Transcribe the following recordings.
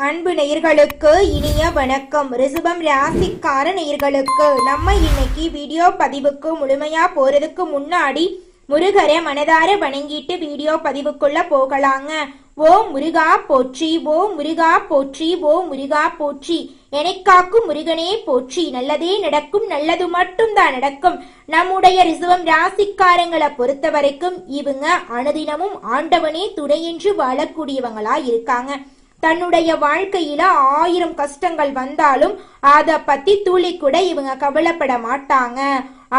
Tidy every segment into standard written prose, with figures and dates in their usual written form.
அன்பு நேயர்களுக்கு இனிய வணக்கம். ரிஷபம் ராசிக்கார நேயர்களுக்கு நம்ம இன்னைக்கு வீடியோ பதிவுக்கு முழுமையா போறதுக்கு முன்னாடி முருகரை மனதார வணங்கிட்டு வீடியோ பதிவுக்குள்ள போகலாங்க. ஓ முருகா போற்றி, ஓ முருகா போற்றி, ஓ முருகா போற்றி, எனக்காக்கும் முருகனே போற்றி. நல்லதே நடக்கும், நல்லது மட்டும் தான் நடக்கும். நம்முடைய ரிஷபம் ராசிக்காரங்களை பொறுத்த வரைக்கும் இவங்க அனுதினமும் ஆண்டவனே துணையென்று வாழக்கூடியவங்களா இருக்காங்க. தன்னுடைய வாழ்க்கையில 1000 கஷ்டங்கள் வந்தாலும் அத பத்தி துளி கூட இவங்க கவலைப்பட மாட்டாங்க.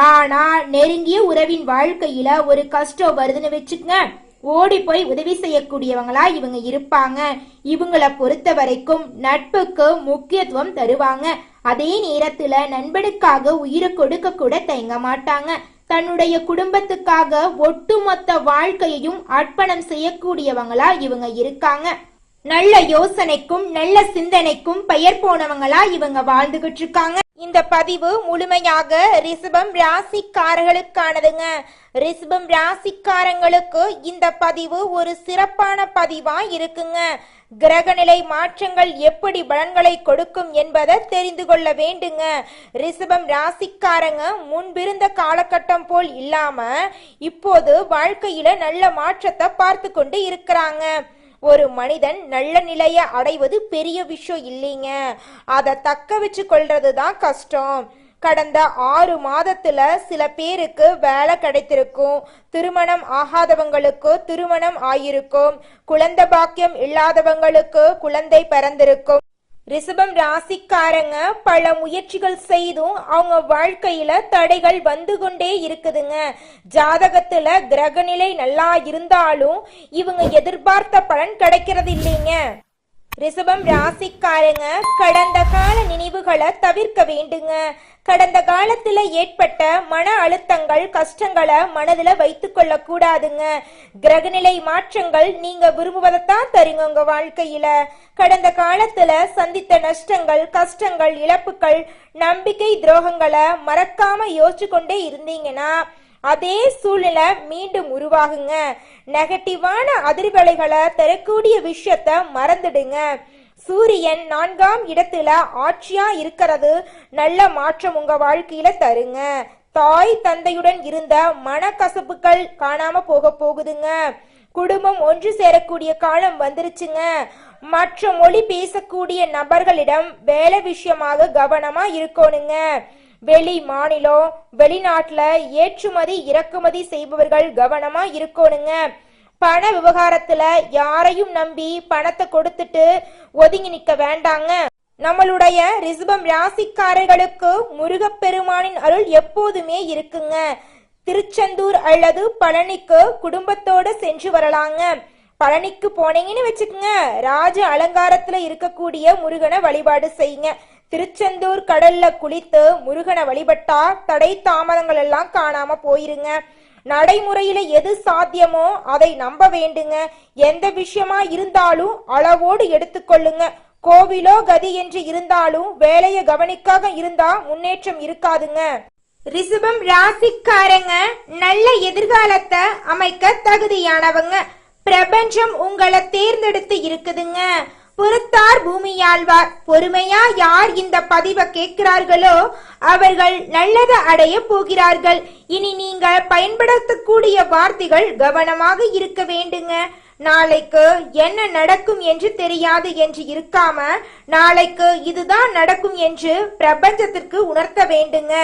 ஆனா நெருங்கிய உறவின் வாழ்க்கையில ஒரு கஷ்டம் வருதுன்னு வச்சுக்கங்க, ஓடி போய் உதவி செய்யக்கூடியவங்களா இவங்க இருப்பாங்க. இவங்களை பொறுத்த வரைக்கும் நட்புக்கு முக்கியத்துவம் தருவாங்க. அதே நேரத்துல நண்பனுக்காக உயிரை கொடுக்க கூட தயங்க மாட்டாங்க. தன்னுடைய குடும்பத்துக்காக ஒட்டுமொத்த வாழ்க்கையையும் அர்ப்பணம் செய்யக்கூடியவங்களா இவங்க இருக்காங்க. நல்ல யோசனைக்கும் நல்ல சிந்தனைக்கும் பெயர் போனவங்களா இவங்க வாழ்ந்துகிட்டு இருக்காங்க. இந்த பதிவு முழுமையாக ரிஷபம் ராசிக்காரர்களுக்கானதுங்க. ரிஷபம் ராசிக்காரங்களுக்கு இந்த பதிவு ஒரு சிறப்பான பதிவா இருக்குங்க. கிரகநிலை மாற்றங்கள் எப்படி பலன்களை கொடுக்கும் என்பதை தெரிந்து கொள்ள வேண்டுங்க. ரிஷபம் ராசிக்காரங்க முன்பிருந்த காலகட்டம் போல் இல்லாம இப்போது வாழ்க்கையில நல்ல மாற்றத்தை பார்த்து கொண்டு இருக்கிறாங்க. ஒரு மனிதன் நல்ல நிலையை அடைவது பெரிய விஷயம் இல்லைங்க, அதை தக்க வச்சு கொள்றதுதான் கஷ்டம். கடந்த 6 மாதத்துல சில பேருக்கு வேலை கிடைத்திருக்கும், திருமணம் ஆகாதவங்களுக்கு திருமணம் ஆயிருக்கும், குழந்தை பாக்கியம் இல்லாதவங்களுக்கு குழந்தை பிறந்திருக்கும். ரிஷபம் ராசிக்காரங்க பல முயற்சிகள் செய்தும் அவங்க வாழ்க்கையில தடைகள் வந்து கொண்டே இருக்குதுங்க. ஜாதகத்துல கிரகநிலை நல்லா இருந்தாலும் இவங்க எதிர்பார்த்த பலன் கிடைக்கிறது இல்லைங்க. ரிஷபம் ராசிக்காரங்க கடந்த கால நினைவுகளை தவிர்க்க வேண்டுங்க. கடந்த காலத்துல ஏற்பட்ட மன அழுத்தங்கள் கஷ்டங்களை மனதுல வைத்து கொள்ள கூடாதுங்க. கிரகநிலை மாற்றங்கள் நீங்க விரும்புவதைத்தான் தருங்க உங்க வாழ்க்கையில. கடந்த காலத்துல சந்தித்த நஷ்டங்கள் கஷ்டங்கள் இழப்புகள் நம்பிக்கை துரோகங்களை மறக்காம யோசிச்சு கொண்டே இருந்தீங்கன்னா அதே சூழ்நிலை மீண்டும் உருவாகுங்க. நெகட்டிவான அதிர்வலைகளை தரக்கூடிய விஷயத்த மறந்துடுங்க. சூரியன் 4ஆம் இடத்துல ஆட்சியா இருக்கிறது நல்ல மாற்றம் உங்க வாழ்க்கையில தருங்க. தாய் தந்தையுடன் இருந்த மனக்கசப்புகள் காணாம போகுதுங்க. குடும்பம் ஒன்று சேரக்கூடிய காலம் வந்துருச்சுங்க. மற்ற மொழி பேசக்கூடிய நபர்களிடம் வேலை விஷயமாக கவனமா இருக்கணுங்க. வெளி மாநிலம் வெளிநாட்டுல ஏற்றுமதி இறக்குமதி செய்பவர்கள் கவனமா இருக்கணுங்க. பண விவகாரத்துல யாரையும் நம்பி பணத்தை கொடுத்துட்டு ஒதுங்கி நிக்க வேண்டாங்க. நம்மளுடைய ரிஷபம் ராசிக்காரர்களுக்கு முருகப்பெருமானின் அருள் எப்போதுமே இருக்குங்க. திருச்செந்தூர் அல்லது பழனிக்கு குடும்பத்தோட சென்று வரலாங்க. பழனிக்கு போனீங்கன்னு வச்சுக்கோங்க, ராஜ அலங்காரத்துல இருக்கக்கூடிய முருகனை வழிபாடு செய்யுங்க. திருச்செந்தூர் கடல்ல குளித்து முருகனை வழிபட்டா தடை தாமதங்கள் எல்லாம் காணாம போயிருங்க. நடைமுறையில எது சாத்தியமோ அதை நம்ப வேண்டுங்க. எந்த விஷயமா இருந்தாலும் அளவோடு எடுத்துக்கொள்ளுங்க. கோவிலோ கதி என்று இருந்தாலும் வேலையை கவனிக்காக இருந்தா முன்னேற்றம் இருக்காதுங்க. ரிஷபம் ராசிக்காரங்க நல்ல எதிர்காலத்தை அமைக்க தகுதியானவங்க. பிரபஞ்சம் உங்களை தேர்ந்தெடுத்து இருக்குதுங்க. புறத்தார் பூமியாழ்வார். பொறுமையா யார் இந்த பதிவை கேட்கிறார்களோ அவர்கள் நல்லதை அடைய போகிறார்கள். இனி நீங்க பயன்படுத்தக்கூடிய வார்த்தைகள் கவனமாக இருக்க வேண்டுங்க. நாளைக்கு என்ன நடக்கும் என்று தெரியாது என்று இருக்காம நாளைக்கு இதுதான் நடக்கும் என்று பிரபஞ்சத்திற்கு உணர்த்த வேண்டுங்க.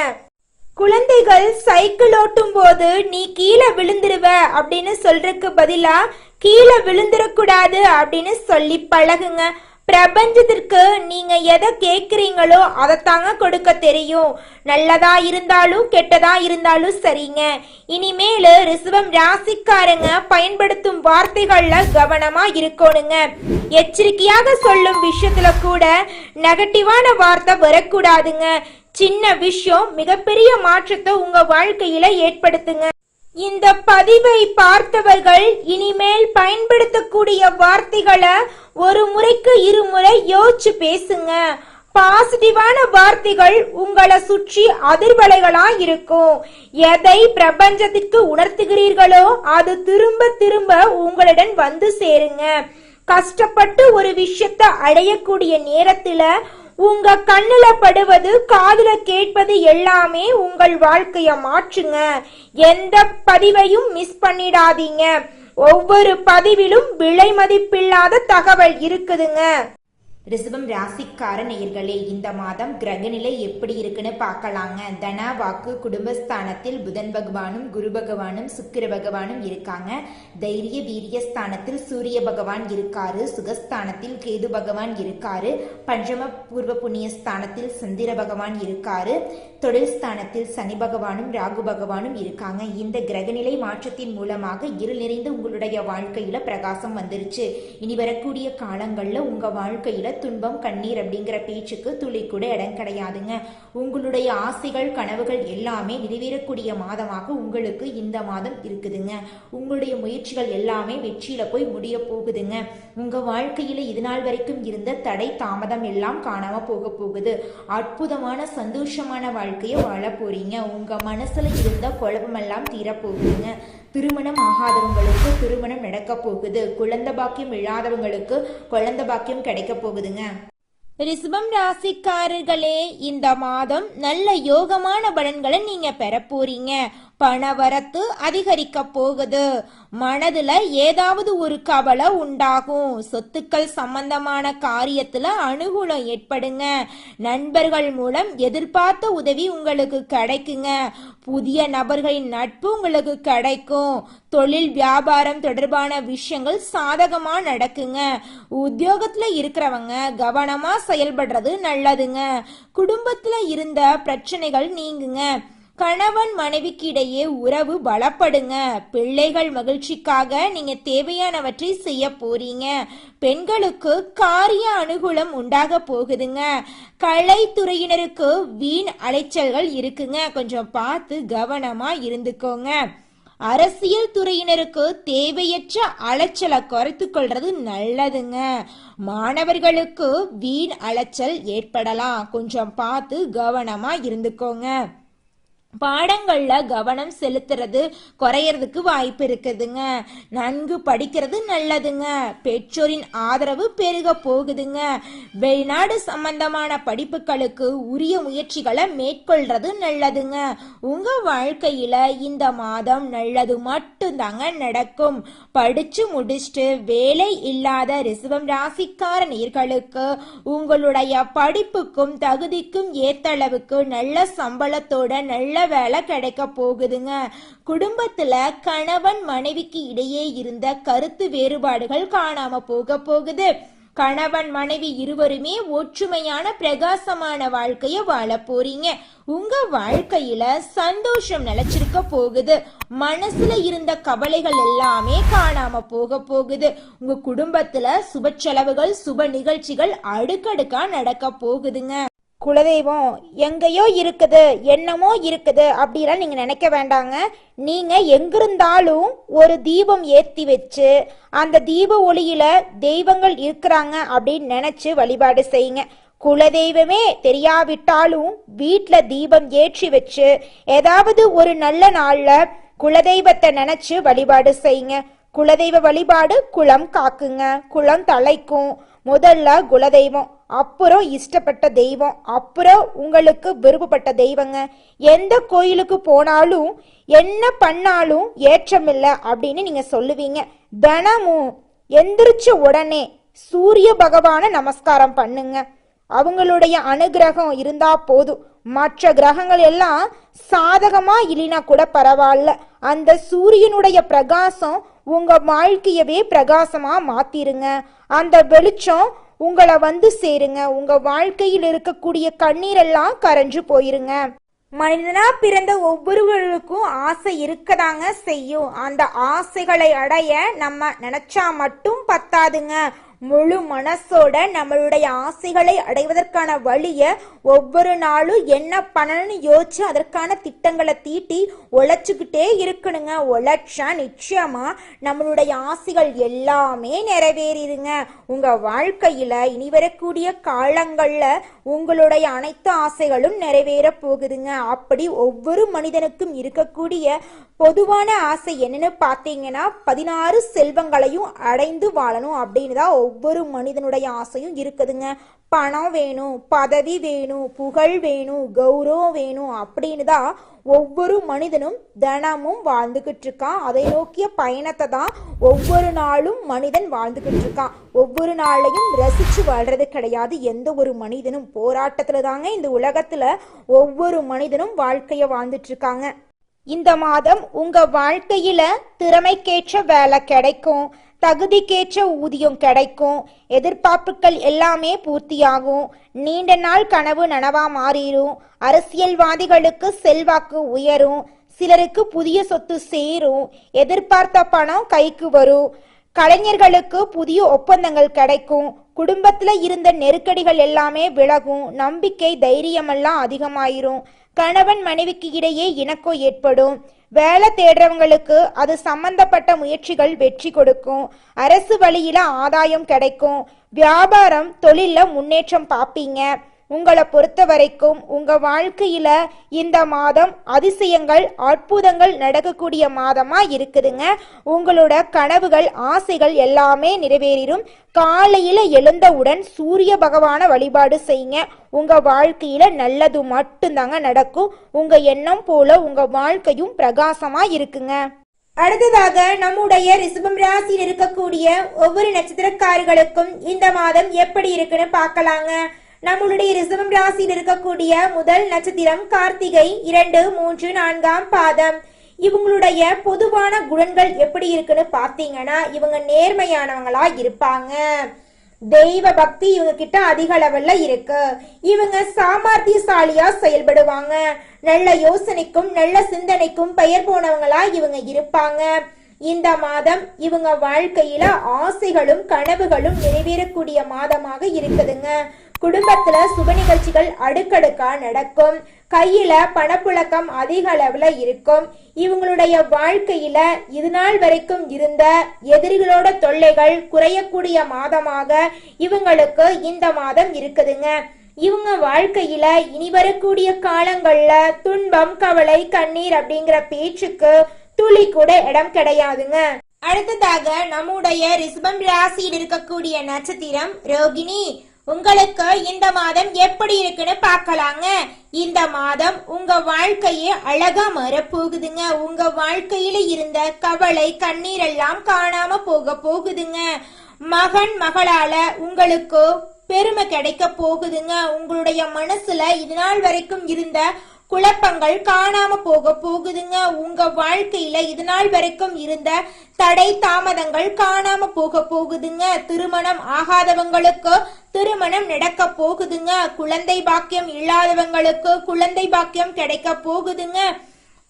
குழந்தைகள் சைக்கிள் ஓட்டும் போது நீ கீழே விழுந்துருவ அப்படின்னு சொல்றதுக்கு பதிலா கீழே விழுந்துடக்கூடாது அப்படின்னு சொல்லி பழகுங்க. பிரபஞ்சத்திற்கு நீங்க எதை கேட்குறீங்களோ அதைத்தாங்க கொடுக்க தெரியும். நல்லதா இருந்தாலும் கெட்டதா இருந்தாலும் சரிங்க. இனிமேல் ரிஷபம் ராசிக்காரங்க பயன்படுத்தும் வார்த்தைகள்ல கவனமா இருக்கணுங்க. எச்சரிக்கையாக சொல்லும் விஷயத்துல கூட நெகட்டிவான வார்த்தை வரக்கூடாதுங்க. சின்ன விஷயம் மிகப்பெரிய மாற்றத்தை உங்க வாழ்க்கையில ஏற்படுத்துங்க. இந்த பதிவை பார்த்தவர்கள் இனிமேல் பயன்படுத்தக்கூடிய வார்த்தைகளை ஒரு முறைக்கு 2 முறை யோசிச்சு பேசுங்க. பாசிட்டிவான வார்த்தைகள் உங்களை சுற்றி அதிர்வலைகளா இருக்கும். எதை பிரபஞ்சத்திற்கு உணர்த்துகிறீர்களோ அது திரும்ப திரும்ப உங்களுடன் வந்து சேருங்க. கஷ்டப்பட்டு ஒரு விஷயத்த அடையக்கூடிய நேரத்துல உங்க கண்ணுல படுவது காதுல கேட்பது எல்லாமே உங்கள் வாழ்க்கைய மாற்றுங்க. எந்த பதிவையும் மிஸ் பண்ணிடாதீங்க. ஒவ்வொரு பதிவிலும் விலை மதிப்பில்லாத தகவல் இருக்குதுங்க. ரிஷபம் ராசிக்கார நேயர்களே, இந்த மாதம் கிரகநிலை எப்படி இருக்குன்னு பார்க்கலாங்க. தன வாக்கு குடும்பஸ்தானத்தில் புதன் பகவானும் குரு பகவானும் சுக்கிர பகவானும் இருக்காங்க. தைரிய வீரிய ஸ்தானத்தில் சூரிய பகவான் இருக்காரு. சுகஸ்தானத்தில் கேது பகவான் இருக்காரு. பஞ்சம பூர்வ புண்ணிய ஸ்தானத்தில் சந்திர பகவான் இருக்காரு. தொழில் ஸ்தானத்தில் சனி பகவானும் ராகு பகவானும் இருக்காங்க. இந்த கிரகநிலை மாற்றத்தின் மூலமாக இருள் நிறைந்த உங்களுடைய வாழ்க்கையில பிரகாசம் வந்துருச்சு. இனி வரக்கூடிய காலங்கள்ல உங்க வாழ்க்கையில துன்பம் கண்ணீர் அப்படிங்கிற பேச்சுக்கு துளி கூட இடம் கிடையாதுங்க. உங்களுடைய ஆசைகள் கனவுகள் எல்லாமே நிறைவேறக்கூடிய மாதமாக உங்களுக்கு இந்த மாதம் இருக்குதுங்க. உங்களுடைய முயற்சிகள் எல்லாமே வெற்றியில போய் முடிய போகுதுங்க. உங்க வாழ்க்கையில இது நாள் வரைக்கும் இருந்த தடை தாமதம் எல்லாம் காணாம போகுது. அற்புதமான சந்தோஷமான வாழ்க்கையை வாழ போறீங்க. உங்க மனசுல இருந்த குழப்பமெல்லாம் தீரப்போகுதுங்க. திருமணம் ஆகாதவங்களுக்கு திருமணம் நடக்க போகுது. குழந்தை பாக்கியம் இல்லாதவங்களுக்கு குழந்தை பாக்கியம் கிடைக்க போகுதுங்க. ரிஷபம் ராசிக்காரர்களே, இந்த மாதம் நல்ல யோகமான பலன்களை நீங்க பெற போறீங்க. பணவரத்து அதிகரிக்க போகுது. மனதுல ஏதாவது ஒரு கவலை உண்டாகும். சொத்துக்கள் சம்பந்தமான காரியத்துல அனுகூலம் ஏற்படுங்க. நண்பர்கள் மூலம் எதிர்பார்த்த உதவி உங்களுக்கு கிடைக்குங்க. புதிய நபர்களின் நட்பு உங்களுக்கு கிடைக்கும். தொழில் வியாபாரம் தொடர்பான விஷயங்கள் சாதகமா நடக்குங்க. உத்தியோகத்துல இருக்கிறவங்க கவனமா செயல்படுறது நல்லதுங்க. குடும்பத்துல இருந்த பிரச்சனைகள் நீங்குங்க. கணவன் மனைவிக்கு இடையே உறவு பலப்படுங்க. பிள்ளைகள் மகிழ்ச்சிக்காக நீங்க தேவையானவற்றை செய்ய போறீங்க. பெண்களுக்கு காரிய அனுகூலம் உண்டாக போகுதுங்க. கலைத்துறையினருக்கு வீண் அலைச்சல்கள் இருக்குங்க. கொஞ்சம் பார்த்து கவனமா இருந்துக்கோங்க. அரசியல் துறையினருக்கு தேவையற்ற அலைச்சலை குறைத்து கொள்றது நல்லதுங்க. மாணவர்களுக்கு வீண் அலைச்சல் ஏற்படலாம். கொஞ்சம் பார்த்து கவனமா இருந்துக்கோங்க. பாடங்கள்ல கவனம் செலுத்துறது குறையறதுக்கு வாய்ப்பு இருக்குதுங்க. நன்கு படிக்கிறது நல்லதுங்க. பெற்றோரின் ஆதரவு பெருக போகுதுங்க. வெளிநாடு சம்பந்தமான படிப்புகளுக்கு உரிய முயற்சிகளை மேற்கொள்றது நல்லதுங்க. உங்க வாழ்க்கையில இந்த மாதம் நல்லது மட்டும்தாங்க நடக்கும். படிச்சு முடிச்சுட்டு வேலை இல்லாத ரிஷபம் ராசிக்கார நேயர்களுக்கு உங்களுடைய படிப்புக்கும் தகுதிக்கும் ஏத்த அளவுக்கு நல்ல சம்பளத்தோட நல்ல வேலை கிடைக்க போகுதுங்க. குடும்பத்துல கணவன் மனைவிக்கு இடையே இருந்த கருத்து வேறுபாடுகள் காணாம போகுது. கணவன் மனைவி இருவருமே ஒற்றுமையான பிரகாசமான வாழ்க்கைய வாழ போறீங்க. உங்க வாழ்க்கையில சந்தோஷம் நிலைச்சிருக்க போகுது. மனசுல இருந்த கவலைகள் எல்லாமே காணாம போகுது. உங்க குடும்பத்துல சுப செலவுகள் சுப நிகழ்ச்சிகள் அடுக்கடுக்கா நடக்க போகுதுங்க. குலதெய்வம் எங்கேயோ இருக்குது, என்னமோ இருக்குது அப்படிலாம் நீங்க நினைக்க வேண்டாங்க. நீங்க எங்கிருந்தாலும் ஒரு தீபம் ஏற்றி வச்சு அந்த தீப ஒளியில தெய்வங்கள் இருக்கிறாங்க அப்படின்னு நினைச்சு வழிபாடு செய்யுங்க. குலதெய்வமே தெரியாவிட்டாலும் வீட்டுல தீபம் ஏற்றி வச்சு ஏதாவது ஒரு நல்ல நாள்ல குலதெய்வத்தை நினைச்சு வழிபாடு செய்யுங்க. குலதெய்வ வழிபாடு குலம் காக்குங்க, குலம் தலைக்கும். முதல்ல குலதெய்வம், அப்புறம் இஷ்டப்பட்ட தெய்வம், அப்புறம் உங்களுக்கு விருப்பப்பட்ட தெய்வங்க. எந்த கோயிலுக்கு போனாலும் என்ன பண்ணாலும் ஏற்றமில்லை அப்படின்னு நீங்க சொல்லுவீங்க. தினமும் எந்திரிச்ச உடனே சூரிய பகவான நமஸ்காரம் பண்ணுங்க. அவங்களுடைய அனுகிரகம் இருந்தா போதும். மற்ற கிரகங்கள் எல்லாம் சாதகமா இல்லைனா கூட பரவாயில்ல. அந்த சூரியனுடைய பிரகாசம் உங்க வாழ்க்கையவே பிரகாசமா மாத்திருங்க. அந்த வெளிச்சம் உங்களை வந்து சேருங்க. உங்க வாழ்க்கையில் இருக்கக்கூடிய கண்ணீரெல்லாம் கரைஞ்சு போயிருங்க. மனிதனா பிறந்த ஒவ்வொருவருக்கும் ஆசை இருக்கதாங்க செய்யும். அந்த ஆசைகளை அடைய நம்ம நினைச்சா மட்டும் பத்தாதுங்க. முழு மனசோட நம்மளுடைய ஆசைகளை அடைவதற்கான வழியை ஒவ்வொரு நாளும் என்ன பண்ணணும்னு யோசிச்சு அதற்கான திட்டங்களை தீட்டி உழைச்சுக்கிட்டே இருக்கணுங்க. உழைச்சா நிச்சயமா நம்மளுடைய ஆசைகள் எல்லாமே நிறைவேறிடுங்க. உங்க வாழ்க்கையில இனி வரக்கூடிய காலங்கள்ல உங்களுடைய அனைத்து ஆசைகளும் நிறைவேற போகுதுங்க. அப்படி ஒவ்வொரு மனிதனுக்கும் இருக்கக்கூடிய பொதுவான ஆசை என்னன்னு பார்த்தீங்கன்னா 16 செல்வங்களையும் அடைந்து வாழணும் அப்படின்னு தான் ஒவ்வொரு மனிதனுடைய ஆசையும் இருக்குதுங்க. பணம் வேணும், பதவி வேணும், புகழ் வேணும், கௌரவம் வேணும் அப்படின்னு தான் ஒவ்வொரு மனிதனும் தினமும் வாழ்ந்துகிட்டு இருக்கான். அதை நோக்கிய பயணத்தை தான் ஒவ்வொரு நாளும் மனிதன் வாழ்ந்துகிட்டு இருக்கான். ஒவ்வொரு நாளையும் ரசிச்சு வாழ்றது கிடையாது. எந்த ஒரு மனிதனும் போராட்டத்துல தாங்க இந்த உலகத்துல ஒவ்வொரு மனிதனும் வாழ்க்கைய வாழ்ந்துட்டு இருக்காங்க. இந்த மாதம் உங்க வாழ்க்கையில திறமைக்கேற்ற வேலை கிடைக்கும், தகுதிக்கேற்ற ஊதியம் கிடைக்கும், எதிர்பார்ப்புகள் எல்லாமே பூர்த்தியாகும், நீண்ட நாள் கனவு நனவா மாறிடும், அரசியல்வாதிகளுக்கு செல்வாக்கு உயரும், சிலருக்கு புதிய சொத்து சேரும், எதிர்பார்த்த பணம் கைக்கு வரும், கலைஞர்களுக்கு புதிய ஒப்பந்தங்கள் கிடைக்கும், குடும்பத்துல இருந்த நெருக்கடிகள் எல்லாமே விலகும், நம்பிக்கை தைரியமெல்லாம் அதிகமாயிரும், கணவன் மனைவிக்கு இடையே இணக்கம் ஏற்படும், வேலை தேடுறவங்களுக்கு அது சம்பந்தப்பட்ட முயற்சிகள் வெற்றி கொடுக்கும், அரசு வழியில ஆதாயம் கிடைக்கும், வியாபாரம் தொழில முன்னேற்றம் பார்ப்பீங்க. உங்களை பொறுத்த வரைக்கும் உங்க வாழ்க்கையில இந்த மாதம் அதிசயங்கள் அற்புதங்கள் நடக்கக்கூடிய மாதமா இருக்குதுங்க. உங்களோட கனவுகள் ஆசைகள் எல்லாமே நிறைவேறும். காலையில எழுந்தவுடன் சூரிய பகவான வழிபாடு செய்யுங்க. உங்க வாழ்க்கையில நல்லது மட்டும்தாங்க நடக்கும். உங்க எண்ணம் போல உங்க வாழ்க்கையும் பிரகாசமா இருக்குங்க. அடுத்ததாக நம்முடைய ரிஷபம் ராசியில் இருக்கக்கூடிய ஒவ்வொரு நட்சத்திரக்காரர்களுக்கும் இந்த மாதம் எப்படி இருக்குன்னு பார்க்கலாங்க. நம்மளுடைய ரிஷபம் ராசியில் இருக்கக்கூடிய முதல் நட்சத்திரம் கார்த்திகை 2, 3, 4ஆம் பாதம். இவங்களுடைய பொதுவான குணங்கள் எப்படி இருக்குன்னு பார்த்தீங்கன்னா இவங்க நேர்மையானவங்களா இருப்பாங்க. தெய்வ பக்தி இவங்க கிட்ட அதிக லெவல்ல இருக்கு. இவங்க சாமர்த்தியசாலியா செயல்படுவாங்க. நல்ல யோசனைக்கும் நல்ல சிந்தனைக்கும் பெயர் போனவங்களா இவங்க இருப்பாங்க. இந்த மாதம் இவங்க வாழ்க்கையில ஆசைகளும் கனவுகளும் நிறைவேறக்கூடிய மாதமாக இருக்குதுங்க. குடும்பத்துல சுப நிகழ்ச்சிகள் அடுக்கடுக்கா நடக்கும். கையில பணப்புழக்கம் அதிக அளவுல இருக்கும். இவங்களுடைய வாழ்க்கையில இது நாள் வரைக்கும் இருந்த எதிரிகளோட தொல்லைகள் குறையக்கூடிய மாதமாக இவங்களுக்கு இந்த மாதம் இருக்குதுங்க. இவங்க வாழ்க்கையில இனி வரக்கூடிய காலங்கள்ல துன்பம், கவலை, கண்ணீர் அப்படிங்கிற பேச்சுக்கு துளி கூட இடம் கிடையாதுங்க. அடுத்ததாக நம்முடைய ரிஷபம் ராசியில் இருக்கக்கூடிய நட்சத்திரம் ரோகிணி. உங்களுக்கு இந்த மாதம் எப்படி இருக்குன்னு பார்க்கலாங்க. இந்த மாதம் உங்க வாழ்க்கையே அழகா மாற போகுதுங்க. உங்க வாழ்க்கையில இருந்த கவலை கண்ணீர் எல்லாம் காணாம போகுதுங்க. மகன் மகளால உங்களுக்கு பெருமை கிடைக்க போகுதுங்க. உங்களுடைய மனசுல இது நாள் வரைக்கும் இருந்த குழப்பங்கள் காணாம போகுதுங்க. உங்க வாழ்க்கையில இது நாள் வரைக்கும் இருந்த தடை தாமதங்கள் காணாம போகுதுங்க. திருமணம் ஆகாதவங்களுக்கு திருமணம் நடக்க போகுதுங்க. குழந்தை பாக்கியம் இல்லாதவங்களுக்கு குழந்தை பாக்கியம் கிடைக்க போகுதுங்க.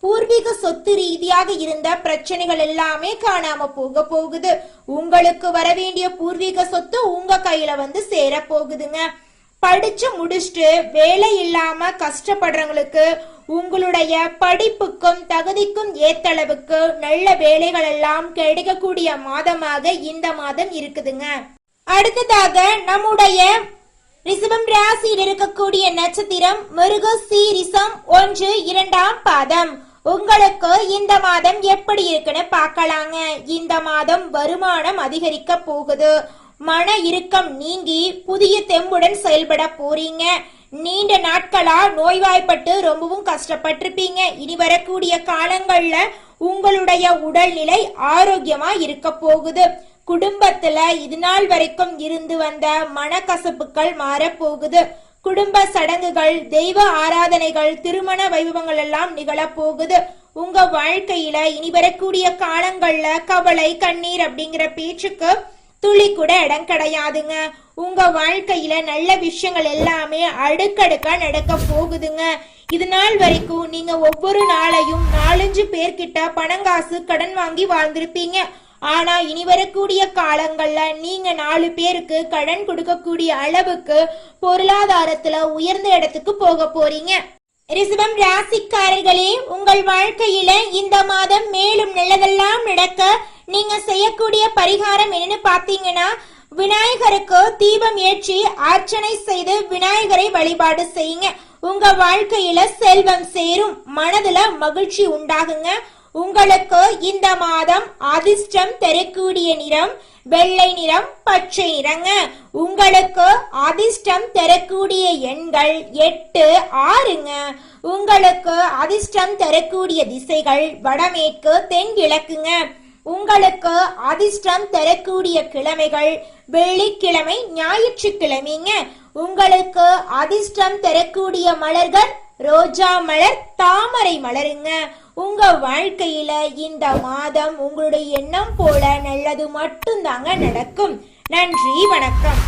பூர்வீக சொத்து ரீதியாக இருந்த பிரச்சனைகள் எல்லாமே காணாம போகுது. உங்களுக்கு வர வேண்டிய பூர்வீக சொத்து உங்க கையில வந்து சேர போகுதுங்க. படிச்சு முடிச்சுட்டு வேலை இல்லாம கஷ்டப்படுறவங்களுக்கு உங்களுடைய படிப்புக்கும் தகுதிக்கும் ஏத்தளவுக்கு நல்ல வேலைகள் எல்லாம் கிடைக்கக்கூடிய மாதமாக இந்த மாதம் இருக்குதுங்க. அடுத்ததாக நம்முடைய ரிஷபம் ராசியில் இருக்கக்கூடிய நட்சத்திரம் மிருகசீரிஷம் 1, 2ஆம் பாதம். உங்களுக்கு இந்த மாதம் எப்படி இருக்குன்னு பார்க்கலாங்க. இந்த மாதம் வருமானம் அதிகரிக்க போகுது. மன இறுக்கம் நீங்கி புதிய தெம்புடன் செயல்பட போறீங்க. நீண்ட நாட்களா நோய்வாய்ப்பட்டு ரொம்பவும் கஷ்டப்பட்டிருப்பீங்க. இனி வரக்கூடிய காலங்கள்ல உங்களுடைய உடல்நிலை ஆரோக்கியமா இருக்க போகுது. குடும்பத்துல இது நாள் வரைக்கும் இருந்து வந்த மனக்கசப்புகள் மாற போகுது. குடும்ப சடங்குகள், தெய்வ ஆராதனைகள், திருமண வைபவங்கள் எல்லாம் நிகழ போகுது. உங்க வாழ்க்கையில இனி வரக்கூடிய காலங்கள்ல கவலை கண்ணீர் அப்படிங்கிற பேச்சுக்கு துளி கூட இடம் கிடையாதுங்க. உங்க வாழ்க்கையில நல்ல விஷயங்கள் எல்லாமே அடுக்கடுக்கா நடக்க போகுதுங்க. இது நாள் வரைக்கும் நீங்க ஒவ்வொரு நாளையும் 4-5 பேர்கிட்ட பணங்காசு கடன் வாங்கி வாழ்ந்திருப்பீங்க. ஆனா இனி வரக்கூடிய காலங்கள்ல நீங்க 4 பேருக்கு கடன் கொடுக்கக்கூடிய அளவுக்கு பொருளாதாரத்துல உயர்ந்த இடத்துக்கு போக போறீங்க. ரிஷபம் ராசிக்காரர்களே, உங்கள் வாழ்க்கையில இந்த மாதம் மேலும் நல்லதெல்லாம் நடக்க நீங்க செய்யக்கூடிய பரிகாரம் என்னன்னு பாத்தீங்கன்னா, விநாயகருக்கு தீபம் ஏற்றி அர்ச்சனை செய்து விநாயகரை வழிபாடு செய்யுங்க. உங்க வாழ்க்கையில செல்வம் சேரும், மனதுல மகிழ்ச்சி உண்டாகுங்க. உங்களுக்கு இந்த மாதம் அதிர்ஷ்டம் தரக்கூடிய நிறம் வெள்ளை நிறம், பச்சை நிறங்க. உங்களுக்கு அதிர்ஷ்டம் தரக்கூடிய எண்கள் 8, 6ங்க. உங்களுக்கு அதிர்ஷ்டம் தரக்கூடிய திசைகள் வடமேற்கு, தென்கிழக்குங்க. உங்களுக்கு அதிர்ஷ்டம் தரக்கூடிய கிழமைகள் வெள்ளிக்கிழமை, ஞாயிற்றுக்கிழமைங்க. உங்களுக்கு அதிர்ஷ்டம் தரக்கூடிய மலர்கள் ரோஜா மலர், தாமரை மலருங்க. உங்க வாழ்க்கையில இந்த மாதம் உங்களுடைய எண்ணம் போல நல்லது மட்டும்தாங்க நடக்கும். நன்றி, வணக்கம்.